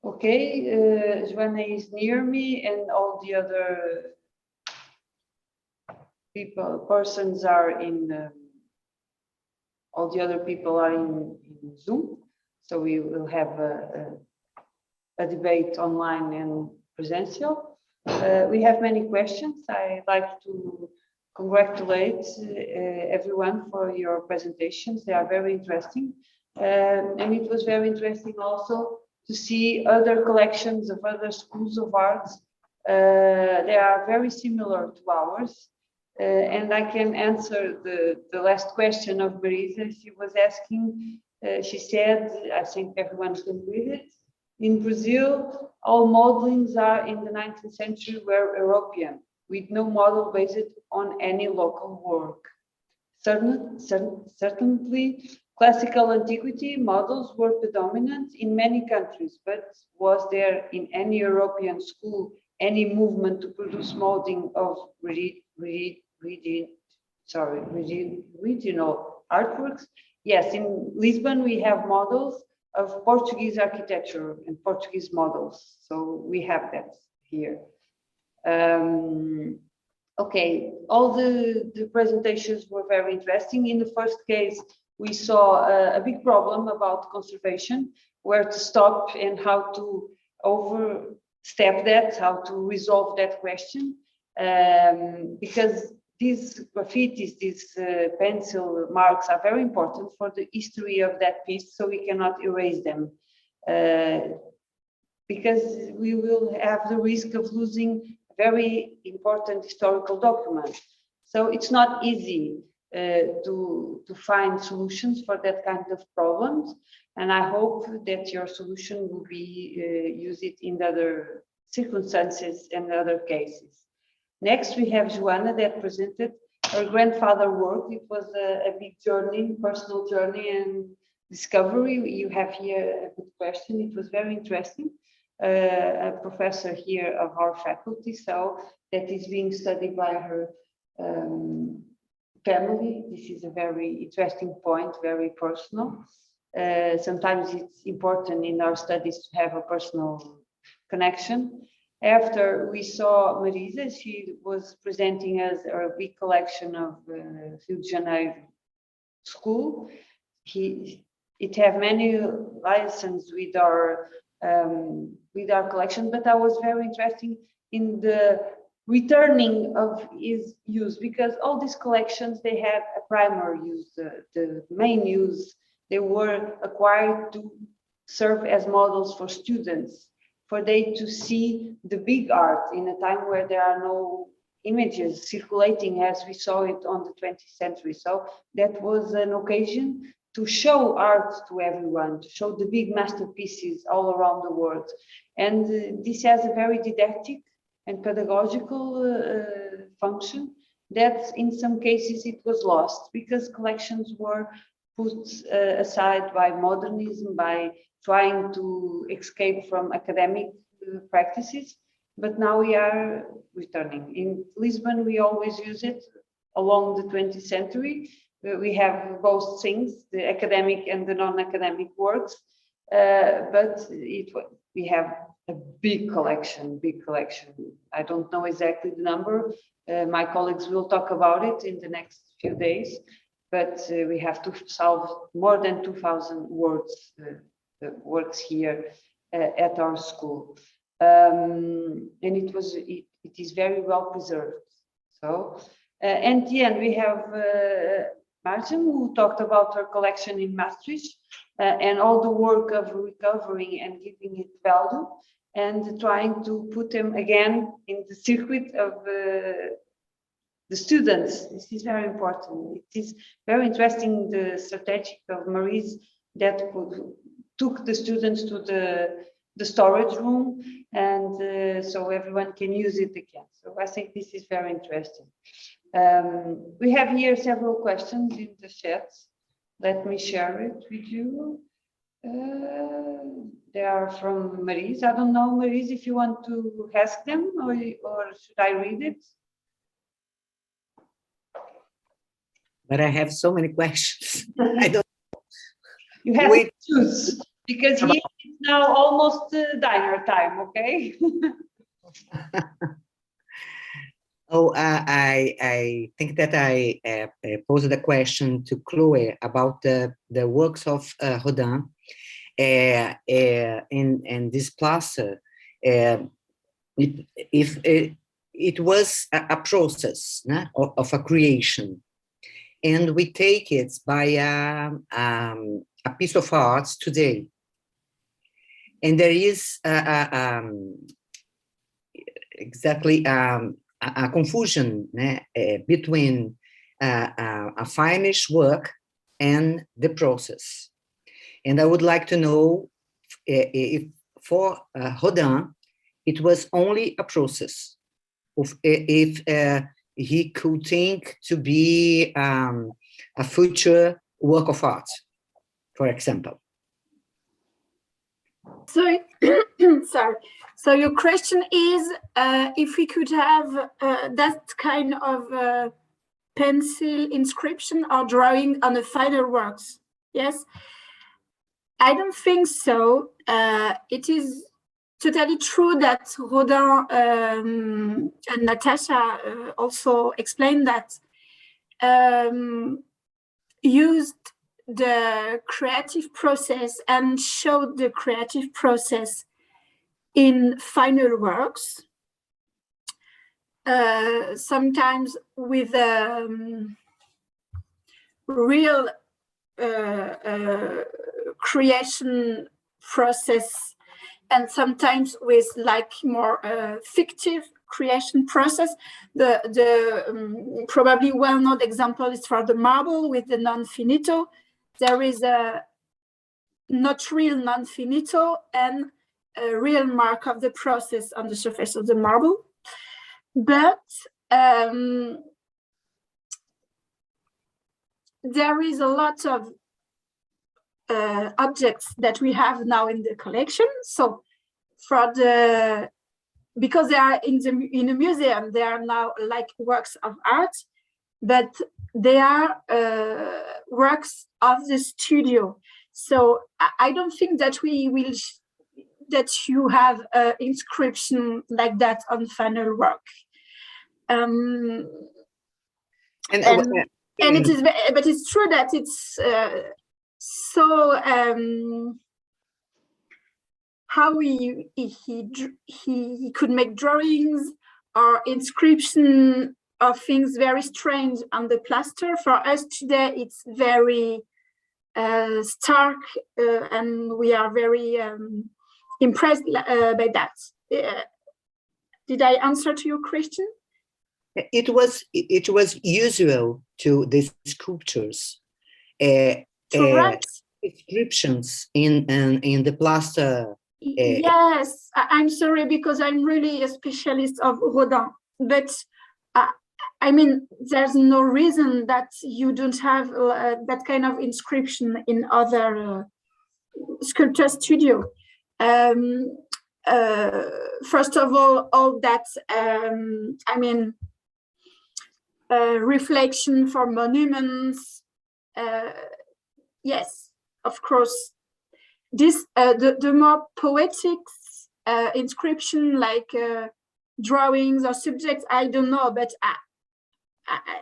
Okay, Joanna is near me, and all the other persons are in, all the other people are in Zoom. So we will have a debate online and presential. We have many questions. I'd like to congratulate everyone for your presentations. They are very interesting. And it was very interesting also to see other collections of other schools of arts. They are very similar to ours. And I can answer the last question of Marisa. She was asking, she said, I think everyone can read it. In Brazil, all modelings are in the 19th century were European, with no model based on any local work. Certainly, classical antiquity models were predominant in many countries, but was there in any European school any movement to produce molding of regional artworks? Yes, in Lisbon we have models of Portuguese architecture and Portuguese models, so we have that here. Okay, all the presentations were very interesting. In the first case, we saw a big problem about conservation, where to stop and how to overstep that, how to resolve that question. Because these graffitis, these pencil marks are very important for the history of that piece, so we cannot erase them. Because we will have the risk of losing very important historical document. So it's not easy to find solutions for that kind of problems. And I hope that your solution will be use it in other circumstances and other cases. Next, we have Joanna that presented her grandfather work. It was a big journey, personal journey and discovery. You have here a good question. It was very interesting. A professor here of our faculty, so that is being studied by her family. This is a very interesting point, very personal. Sometimes it's important in our studies to have a personal connection. After we saw Marisa, she was presenting us a big collection of Rio de Janeiro school. It have many licenses with our collection, but I was very interested in the returning of his use, because all these collections, they have a primary use, the main use. They were acquired to serve as models for students, for they to see the big art in a time where there are no images circulating as we saw it on the 20th century. So that was an occasion to show art to everyone, to show the big masterpieces all around the world. And this has a very didactic and pedagogical function that in some cases it was lost because collections were put aside by modernism, by trying to escape from academic practices. But now we are returning. In Lisbon, we always use it along the 20th century. We have both things, the academic and the non-academic works, but we have a big collection. I don't know exactly the number. My colleagues will talk about it in the next few days, but we have to solve more than 2,000 works here at our school. And it is very well preserved. So, and then we have Martin, who talked about her collection in Maastricht and all the work of recovering and giving it value and trying to put them again in the circuit of the students. This is very important. It is very interesting, the strategy of Marie's that took the students to the storage room, and so everyone can use it again. So I think this is very interesting. We have here several questions in the chat. Let me share it with you. They are from Marise. I don't know, Marise, if you want to ask them or should I read it? But I have so many questions. I don't. You have to choose because here it's now almost diner time, okay? Oh, I think that I posed a question to Chloe about the works of Rodin in this plaster. If it was a process of a creation, and we take it by a piece of art today, and there is exactly a confusion between a finished work and the process. And I would like to know if for Rodin, it was only a process, if he could think to be a future work of art, for example. Sorry, sorry. So your question is if we could have that kind of pencil inscription or drawing on the final works. Yes, I don't think so. It is totally true that Rodin and Natasha also explained that used the creative process and showed the creative process in final works, sometimes with real creation process, and sometimes with like more fictive creation process. The probably well-known example is for the marble with the non-finito. There is a not real non-finito and a real mark of the process on the surface of the marble. But there is a lot of objects that we have now in the collection. So for the, because they are in a museum, they are now like works of art, but they are works of the studio. So I don't think that we will, that you have an inscription like that on final work. And it is, but it's true that it's so how he could make drawings or inscription of things very strange on the plaster. For us today, it's very stark, and we are very impressed by that. Did I answer to your question? It was usual to the sculptures inscriptions in the plaster. Yes, I'm sorry, because I'm really a specialist of Rodin, but I mean, there's no reason that you don't have that kind of inscription in other sculpture studio. First of all that, I mean, reflection for monuments, yes, of course. This the more poetic inscription, like drawings or subjects, I don't know, but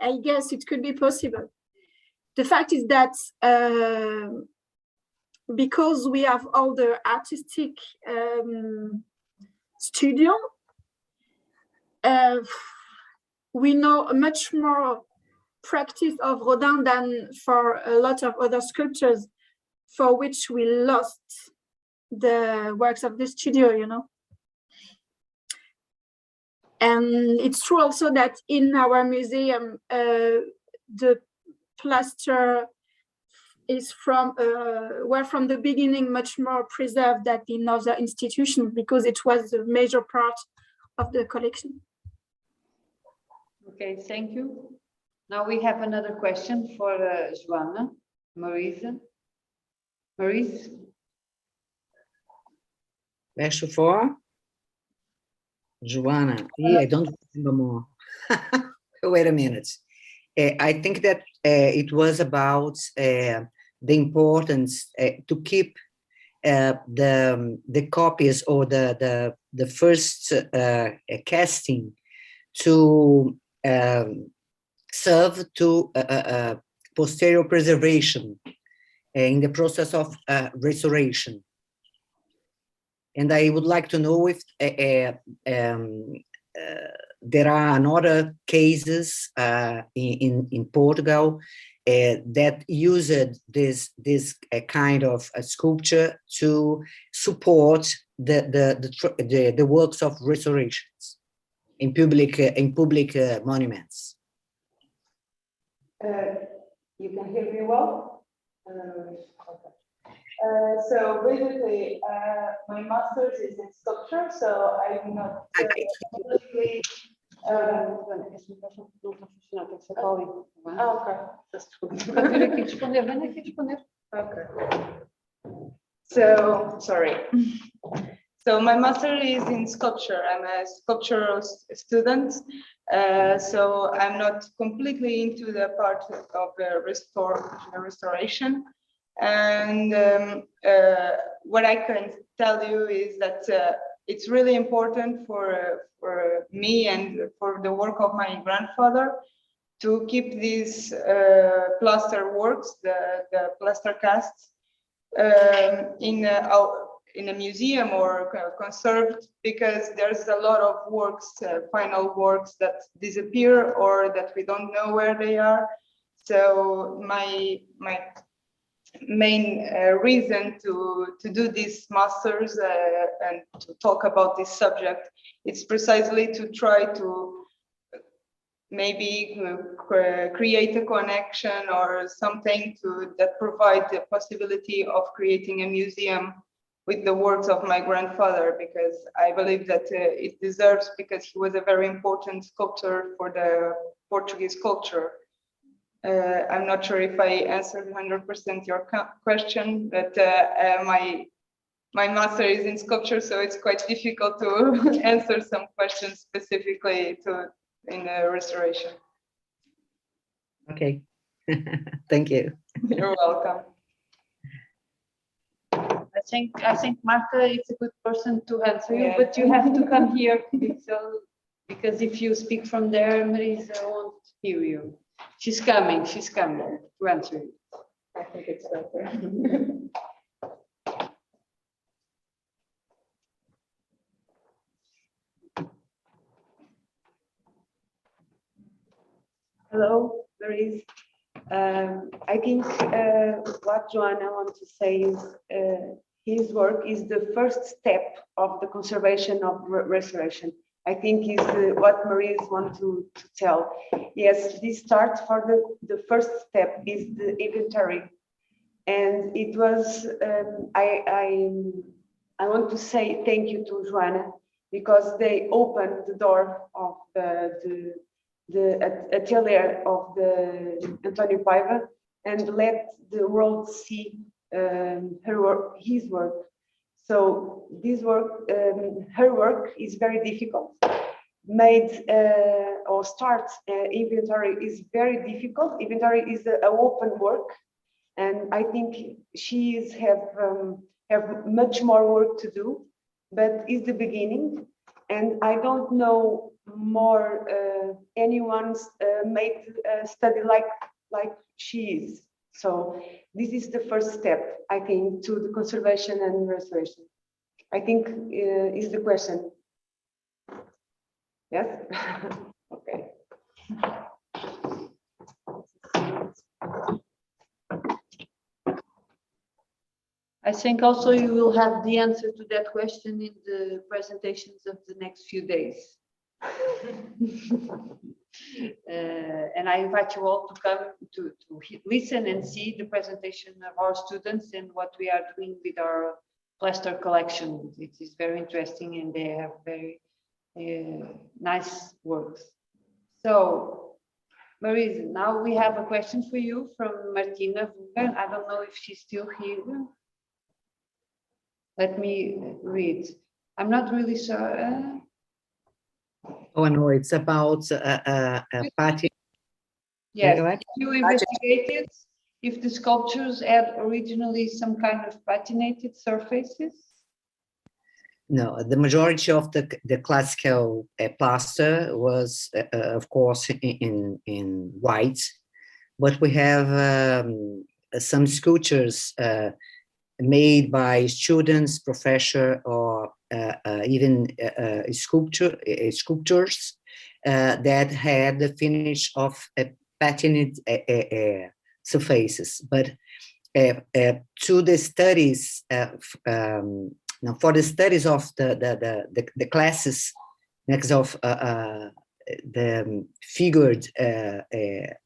I guess it could be possible. The fact is that because we have all the artistic studio, we know much more practice of Rodin than for a lot of other sculptures, for which we lost the works of the studio, you know. And it's true also that in our museum, the plaster is were from the beginning much more preserved than in other institutions, because it was a major part of the collection. Okay, thank you. Now we have another question for Joanna, Maurice. Maurice? Question for Joanna. I don't remember more. Wait a minute. I think that it was about the importance to keep the copies or the first casting to serve to posterior preservation in the process of restoration. And I would like to know if there are another cases in Portugal that used this kind of sculpture to support the works of restorations in public monuments. You can hear me well? Okay. So basically, my master's is in sculpture, so I'm not completely. Okay. So sorry. So my master is in sculpture. I'm a sculptural student, so I'm not completely into the part of the restoration. And what I can tell you is that it's really important for me and for the work of my grandfather to keep these plaster works, the plaster casts, in a museum or conserved, because there's a lot of works, final works that disappear or that we don't know where they are. So my main reason to do these masters and to talk about this subject, it's precisely to try to maybe create a connection or something that provide the possibility of creating a museum with the works of my grandfather, because I believe that it deserves, because he was a very important sculptor for the Portuguese culture. I'm not sure if I answered 100% your question, but my master is in sculpture, so it's quite difficult to answer some questions specifically in restoration. Okay, thank you. You're welcome. I think Marta is a good person to answer you, but you have to come here, because if you speak from there, Marisa won't hear you. She's coming to answer you. I think it's better. Hello, Maurice. I think what Joanna wants to say is his work is the first step of the conservation of restoration. I think is what Maurice wants to tell. Yes, this starts for the first step is the inventory. And it was, I want to say thank you to Joanna, because they opened the door of the atelier of the Antonio Paiva and let the world see his work. So this work, her work is very difficult. Made or start inventory is very difficult. Inventory is an open work, and I think she have much more work to do, but it's the beginning. And I don't know more anyone's made a study like she is. So this is the first step, I think, to the conservation and restoration. I think is the question. Yes? Okay. I think also you will have the answer to that question in the presentations of the next few days. And I invite you all to come to listen and see the presentation of our students and what we are doing with our plaster collection. It is very interesting, and they have very nice works. So, Marisa, now we have a question for you from Martina. I don't know if she's still here. Let me read. I'm not really sure. Oh no, it's about Patty. Yes, you investigated if the sculptures had originally some kind of patinated surfaces? No, the majority of the classical plaster was, of course, in white, but we have some sculptures made by students, professor, or even sculptors that had the finish of patined surfaces. But to the studies, now for the studies of the classes next of the figured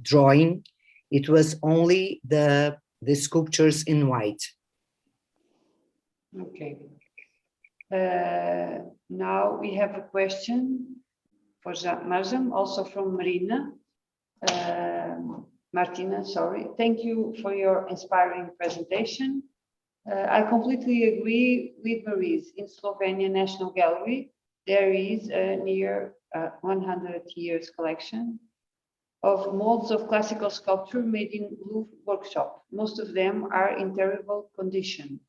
drawing, it was only the sculptures in white. Okay. Now we have a question for Marjam, also from Marina. Martina, sorry. Thank you for your inspiring presentation. I completely agree with Maurice. In Slovenia National Gallery, there is a near 100 years collection of molds of classical sculpture made in Louvre workshop. Most of them are in terrible condition.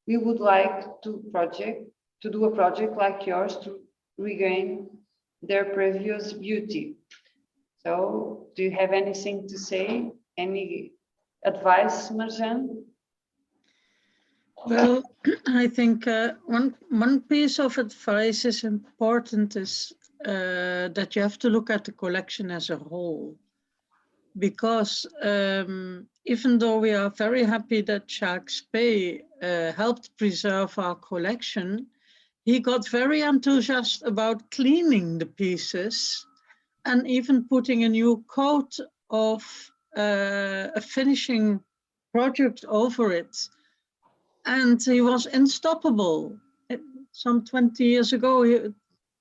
We would like to do a project like yours to regain their previous beauty. So, do you have anything to say? Any advice, Marjan? Well, I think one piece of advice is important is that you have to look at the collection as a whole. Because even though we are very happy that Jacques Spey helped preserve our collection, he got very enthusiastic about cleaning the pieces and even putting a new coat of a finishing project over it. And he was unstoppable. Some 20 years ago,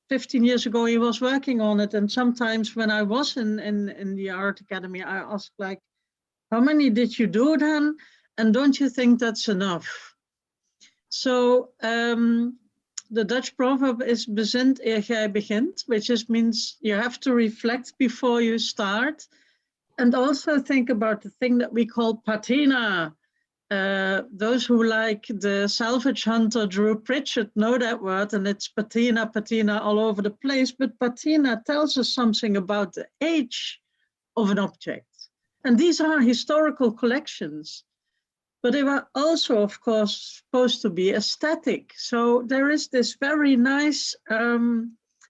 15 years ago, he was working on it. And sometimes when I was in the art academy, I asked, like, how many did you do then? And don't you think that's enough? So the Dutch proverb is bezint eer gij begint, which just means you have to reflect before you start. And also think about the thing that we call patina. Those who like the salvage hunter Drew Pritchard know that word, and it's patina, patina all over the place. But patina tells us something about the age of an object. And these are historical collections. But they were also, of course, supposed to be aesthetic. So there is this very nice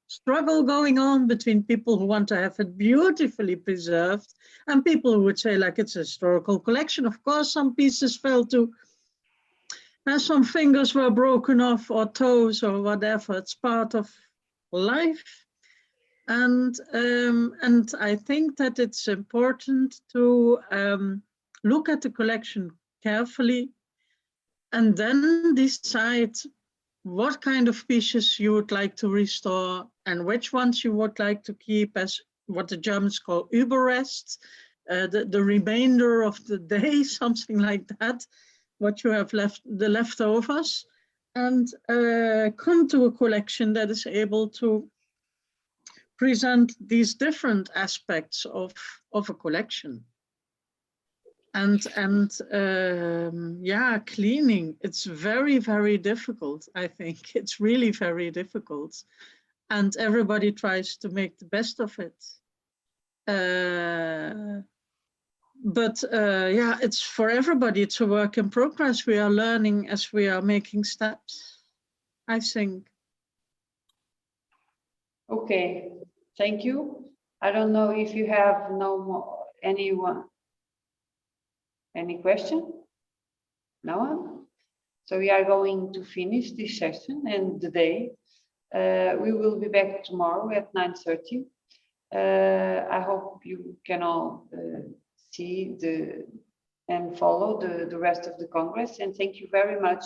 struggle going on between people who want to have it beautifully preserved and people who would say, like, it's a historical collection. Of course, some pieces fell to, some fingers were broken off or toes or whatever. It's part of life. And I think that it's important to look at the collection carefully and then decide what kind of pieces you would like to restore and which ones you would like to keep as what the Germans call Überrest, the remainder of the day, something like that, what you have left, the leftovers, and come to a collection that is able to present these different aspects of a collection. And yeah, cleaning, it's very, very difficult, I think. It's really very difficult. And everybody tries to make the best of it. But yeah, it's for everybody, it's a work in progress. We are learning as we are making steps, I think. Okay, thank you. I don't know if you have any question? No one? So we are going to finish this session and the day. We will be back tomorrow at 9:30. I hope you can all see and follow the rest of the Congress. And thank you very much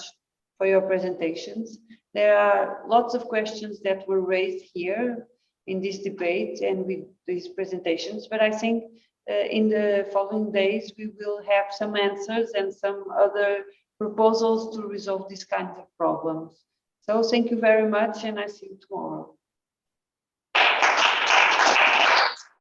for your presentations. There are lots of questions that were raised here in this debate and with these presentations, but I think in the following days, we will have some answers and some other proposals to resolve these kinds of problems. So thank you very much, and I see you tomorrow.